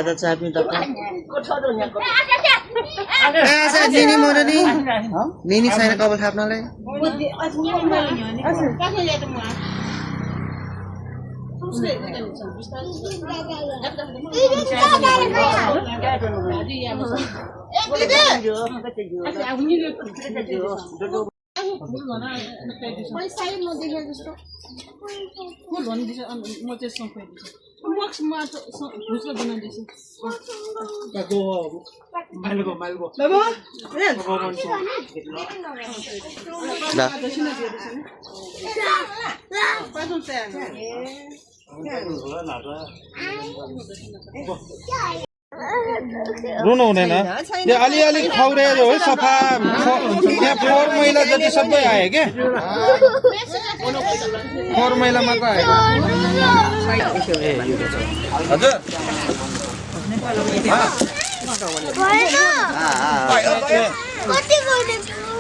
Ada sapi tak? Saya Nini mana ni? Nini saya nak kabel hap nalai. रुनु हुँदैन यो अलिअलि खौरेर हो सफा यहाँ फोहोर मैला जति सबै आयो के फोहोर मैला मात्र आयो हजुर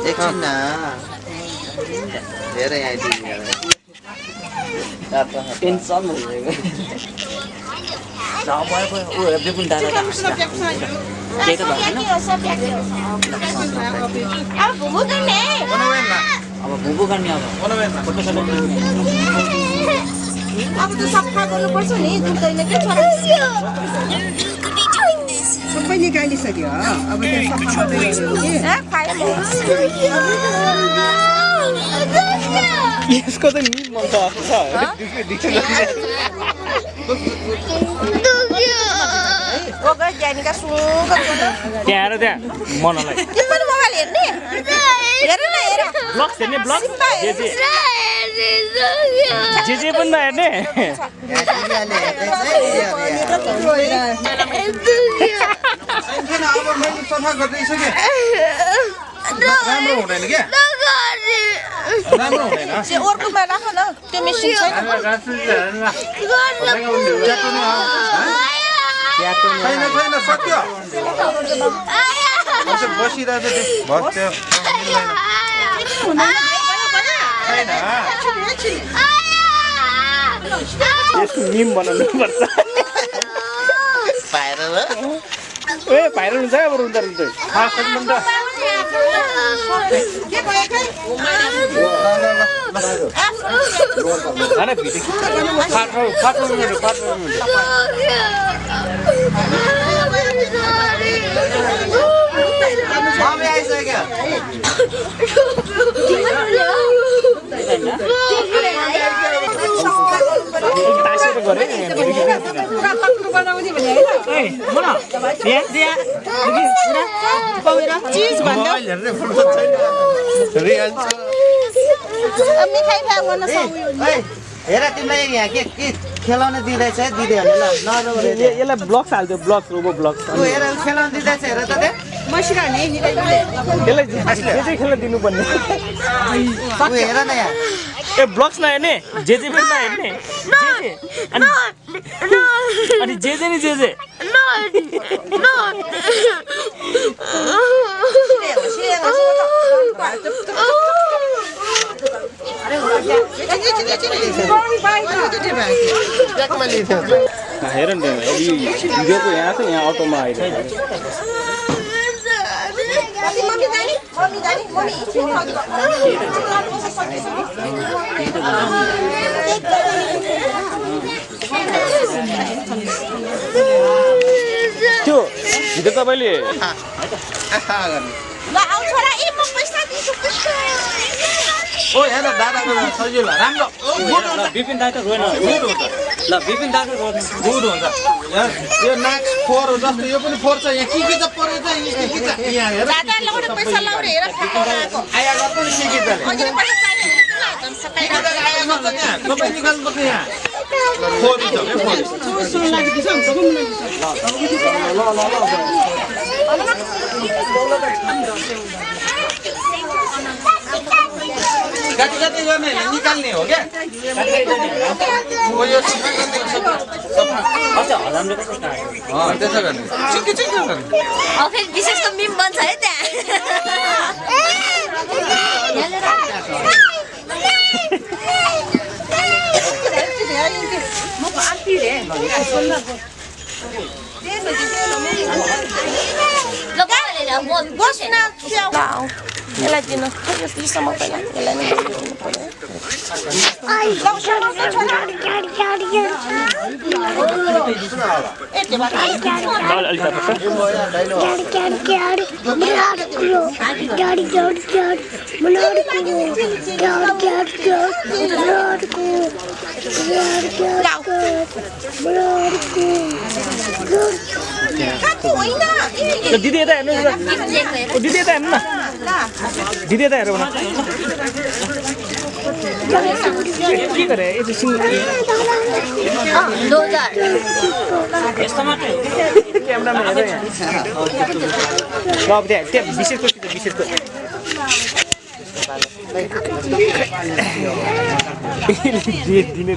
एकछिन न धेरै आइदिनु टेन्सन अब भुबु गर्ने अब अब त सफा गर्नुपर्छ नि दुख्दैन के छोरा सबै निकालिसक्यो अब त्यो सफा यसको त नि मन त छ ओगर जानीका सुगा त्यहाँ र त्यहाँ मनलाई के पनि मोबाइल हेर्ने हेर न हेर ब्लग्स हेर्ने ब्लग जे पनि नहेर्ने अब मैले सफा गर्दैसकेँ राम्रो हुँदैन क्या राम्रो हुँदैन अर्कोमा राख न त्यो मेसिन छैन छैन छैन सक्यो बसिरहेको थियो यसको मिम बनाउनु पर्छ भाइरल ए भाइरल हुन्छ अब रुँदा रुँदै हेर तिमीलाई यहाँ के खेलाउन दिँदैछ दिदीहरूले ल यसलाई ब्लग्स हाल्थ्यो ब्लग्स रोबो ब्लग्स हेर खेलाउन दिँदैछ हेर त यसलाई जे जे खेल्न दिनुपर्ने हेर न यहाँ ए ब्लग्स नहेर्ने जे जे पनि नहेर्ने अनि जे जे नि जे जे हेर न भिडियोको यहाँ छ यहाँ अटोमा आइरहेको त्यो भिडियो तपाईँले ओ हेर दादाको सजिलो राम्रो विपिन दाइ त रोएन ल विपिन दाइ गुड हुन्छ यो नाक फोहोर हो जस्तो यो पनि फोहोर छ यहाँ के त परेछ यहाँ हेर आया गर्नु नि के सबै निकाल्नुपर्छ यहाँ फोहोर छ काटी काटी गर्ने निकाल्ने हो क्या हो यो सफा गर्ने सफा हजामले कसरी काट्यो त्यसो गर्ने चिक्की चिक्की गर्ने फेरि विशेषको मिम बन्छ है त्यहाँ यसलाई दिनु यससँग पहिला यसलाई नै दिनु पर्यो दिदी यता हेर्नु दिदी यता हेर्नु न दिदी यता हेर के गरे यो सिङ क्यामेरामा हेर यहाँ ल अब त्यहाँ विशेषको विशेषको दिने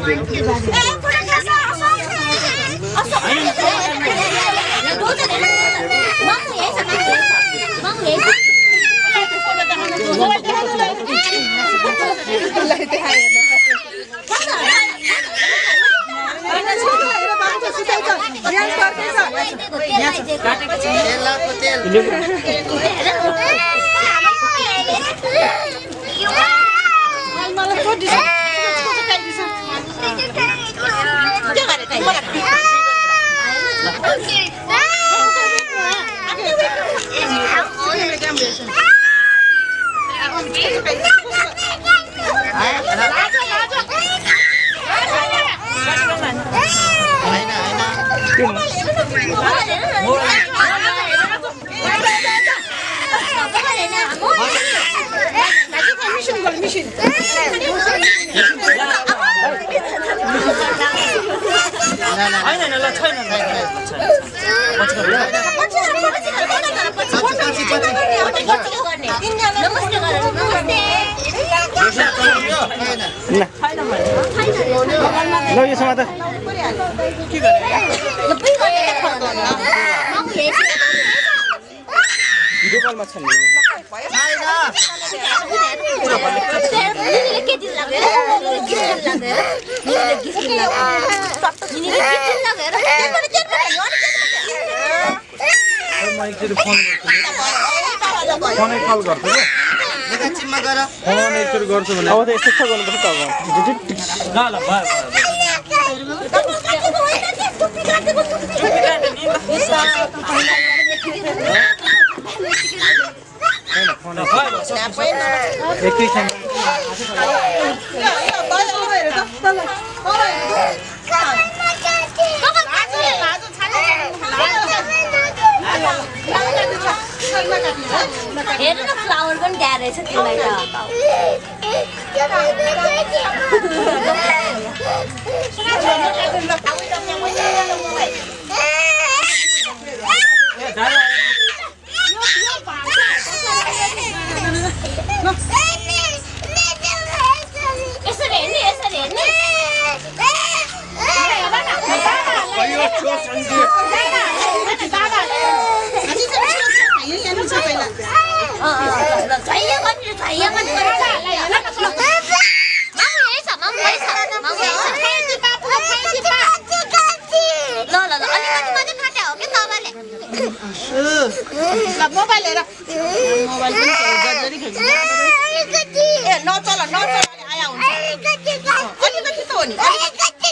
ल यो समाता दोकानमा छ नि फोनै कल गर्छु क्या एकैछिनमा गर फोन एकचोटि गर्छु भने अब त यस्तो छ गर्नुपर्छ त अब ल एकैछिन हेर्नु न फ्लावर पनि दिएर रहेछ त्यसलाई मोबाइल हेर मोबाइल पनि जरी खेल्छ ए नचल आया हुन्छ अलिकति त हो नि अलिकति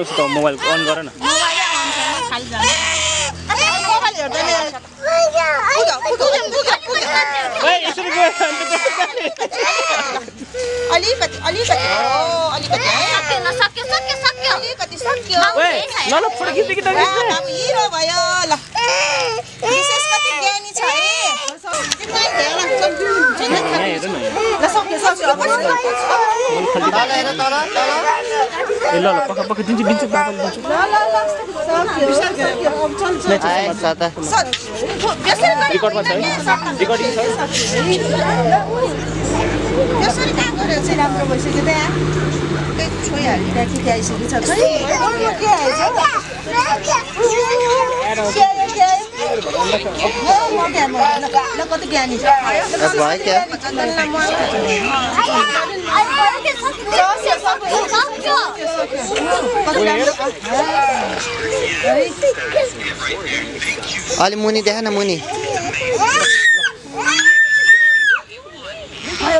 सुताउ मोबाइल अन गर न हिरो भयो ल विशेष कति ज्ञानी छ है ल सक्यो तल हेर तल तल ए ल पक्का पक्का दिन्छु बाबाले दिन्छु आए साता रेकर्डमा छ है रेकर्डिङ छ यसरी काम गरेर चाहिँ राम्रो भइसक्यो त यहाँ छोइहाल्ने राखी आइसकेको छ कति ज्ञानी छ भयो क्या अलि मुनि देखा न मुनि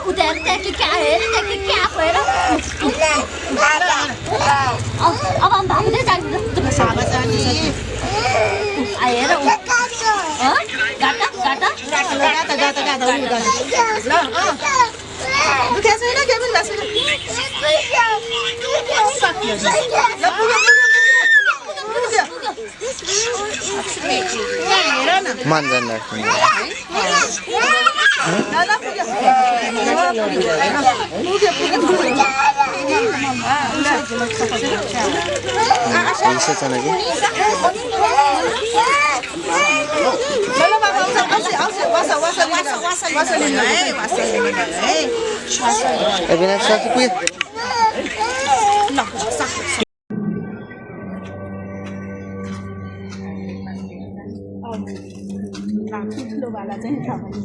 उधर देखिए क्या है देखिए क्या है अब हम भागते जाएंगे साबा जानी आए ना हाँ गाता गाता दुखिया छैन के पनि बसेन मानजन वाला चाहिँ छ भने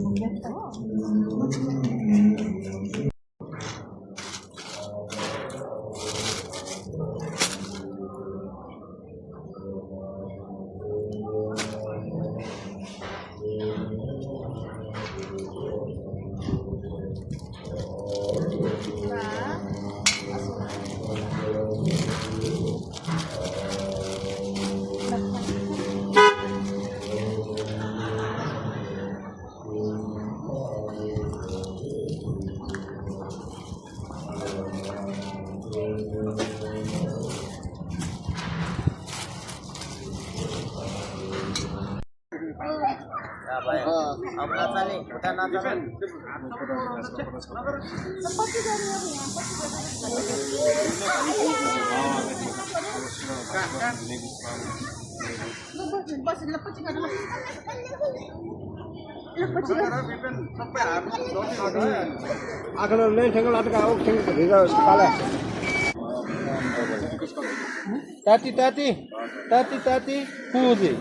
ताती पूजी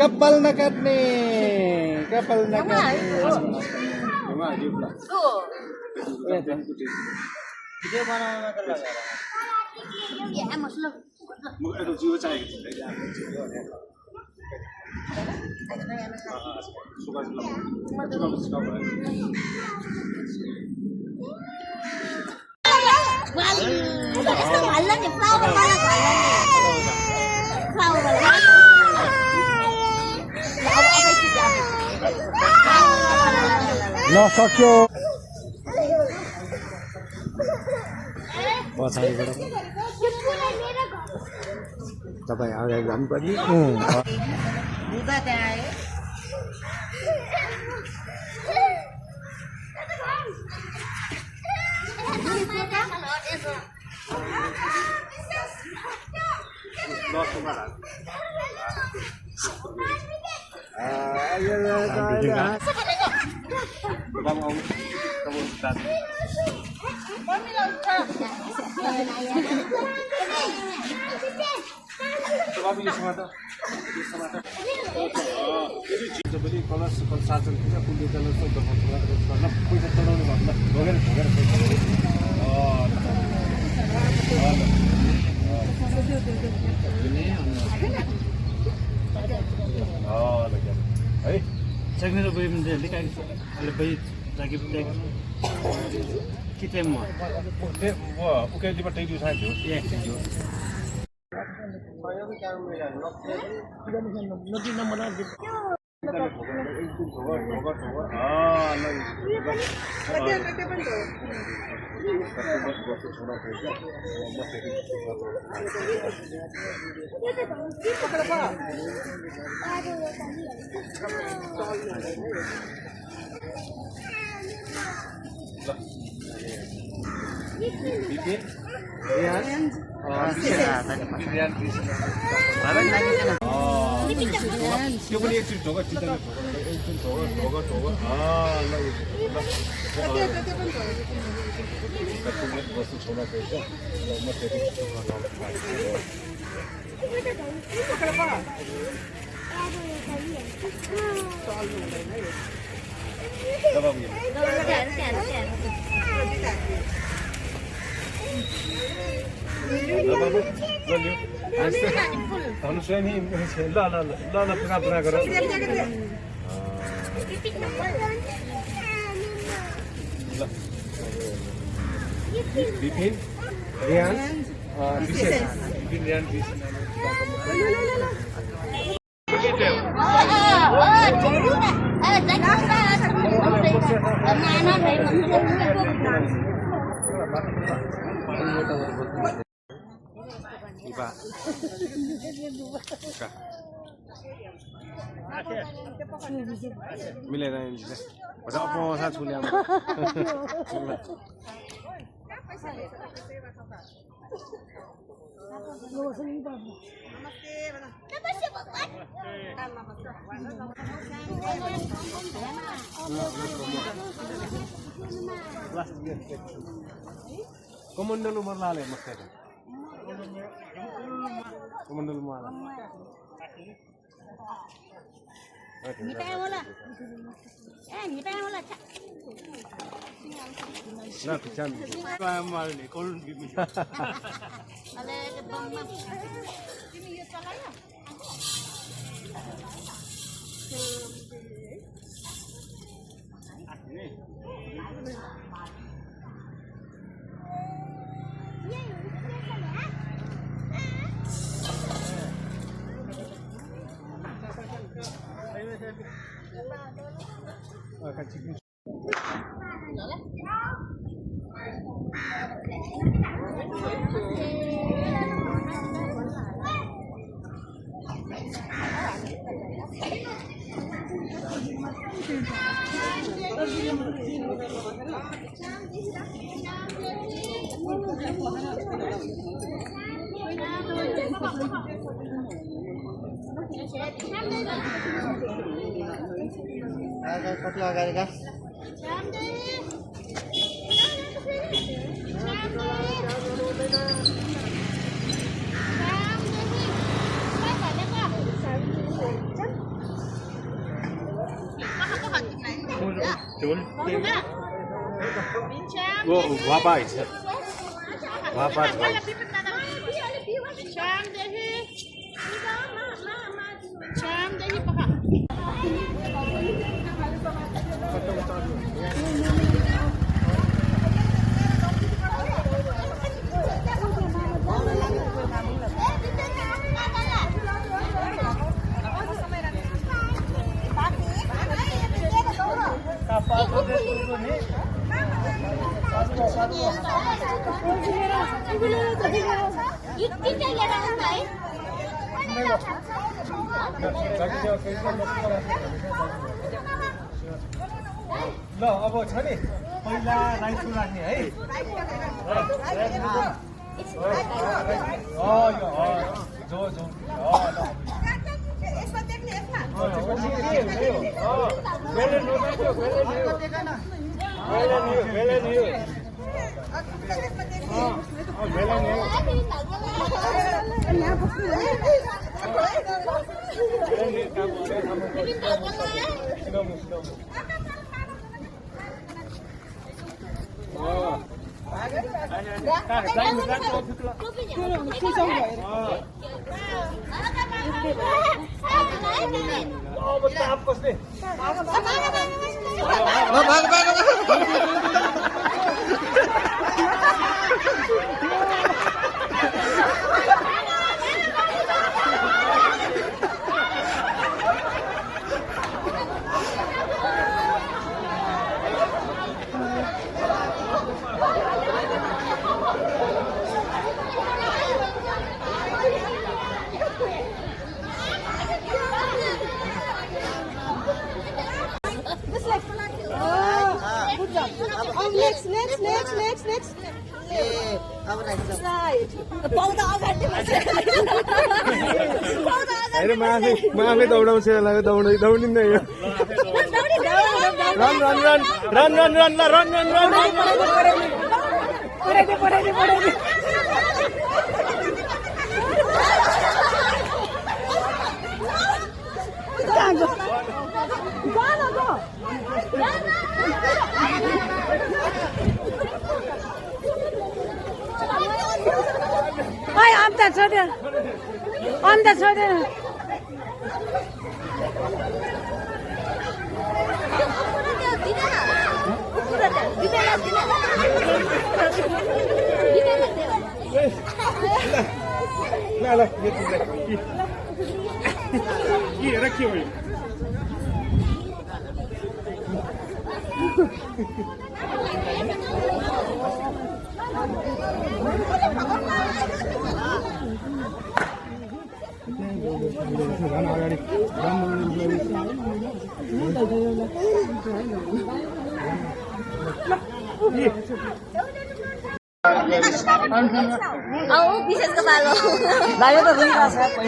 कपाल नकाट्ने नसक्यो तपाईँ अगाडि जानुपर्ने Segmen op even de kijk, alle bij dat ik betek. Kita mau. Wah, oke di partai itu saja. Ya, itu. Bipin Riyan Riyan त्यो पनि एकचोटि ढोका चित्तले एकचोटि ढोका ल वस्तु छोड्न पर्छ म त्यति भन्नु स्वयं ल ल ल ल पुरा पुरा गर बिपिन रियान विशेष बिपिन रियान Iba. मिलेर अब सा छुले कमंडलू मरलाले मस्ते कमंडलू माला你带我了，哎，你带我了， ना पिछान काय मार्ने कोल्ड गिमी अरे बम्मा तिमी यो चलायो कति अगाडि का वो वापा है वापा ल अब छ नि पहिला राइट राख्ने है जो जो Good job. नेक्स्ट ए अब राइट पौधा अगाडि होइन म आफै दौडाउँछु यसलाई दौडिँदै यो run run run run run run ल रन रन रन पढाइदे अन्त छोडेर ल हेर के हो अगाडि विशेषको बालो लाग्यो त रुइरहेको छ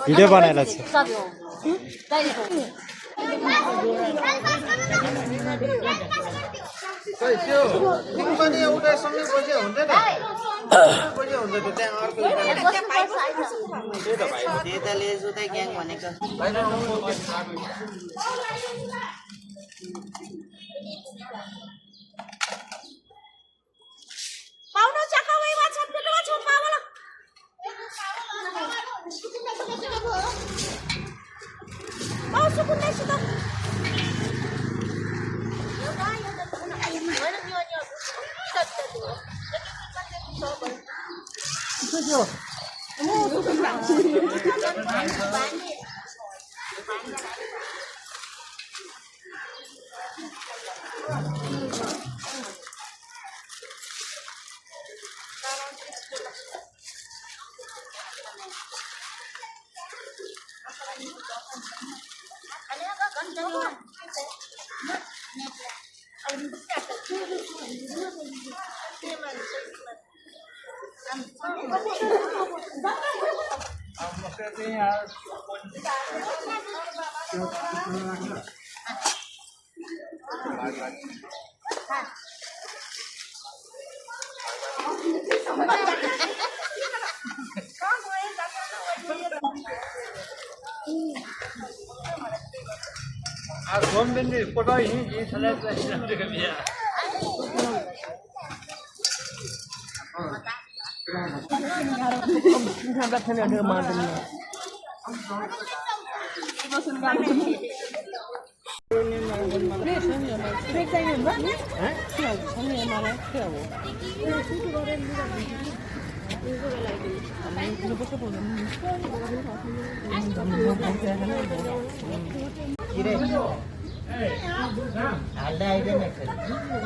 भिडियो बनाएर छ त्यो पनि एउटा सँगै बस्यो हुँदैन बस्यो हुन्छ त्यो त्यहाँ अर्को त्यही त लेजुदै ग्याङ भनेको पाउनु चकावैमा छ पेटमा छ पावला पाउ सुकुन्दै सुत गोमदिनले पटाइ यी छले चाहिँ बिया हाल्दै आइदैन हाल्दै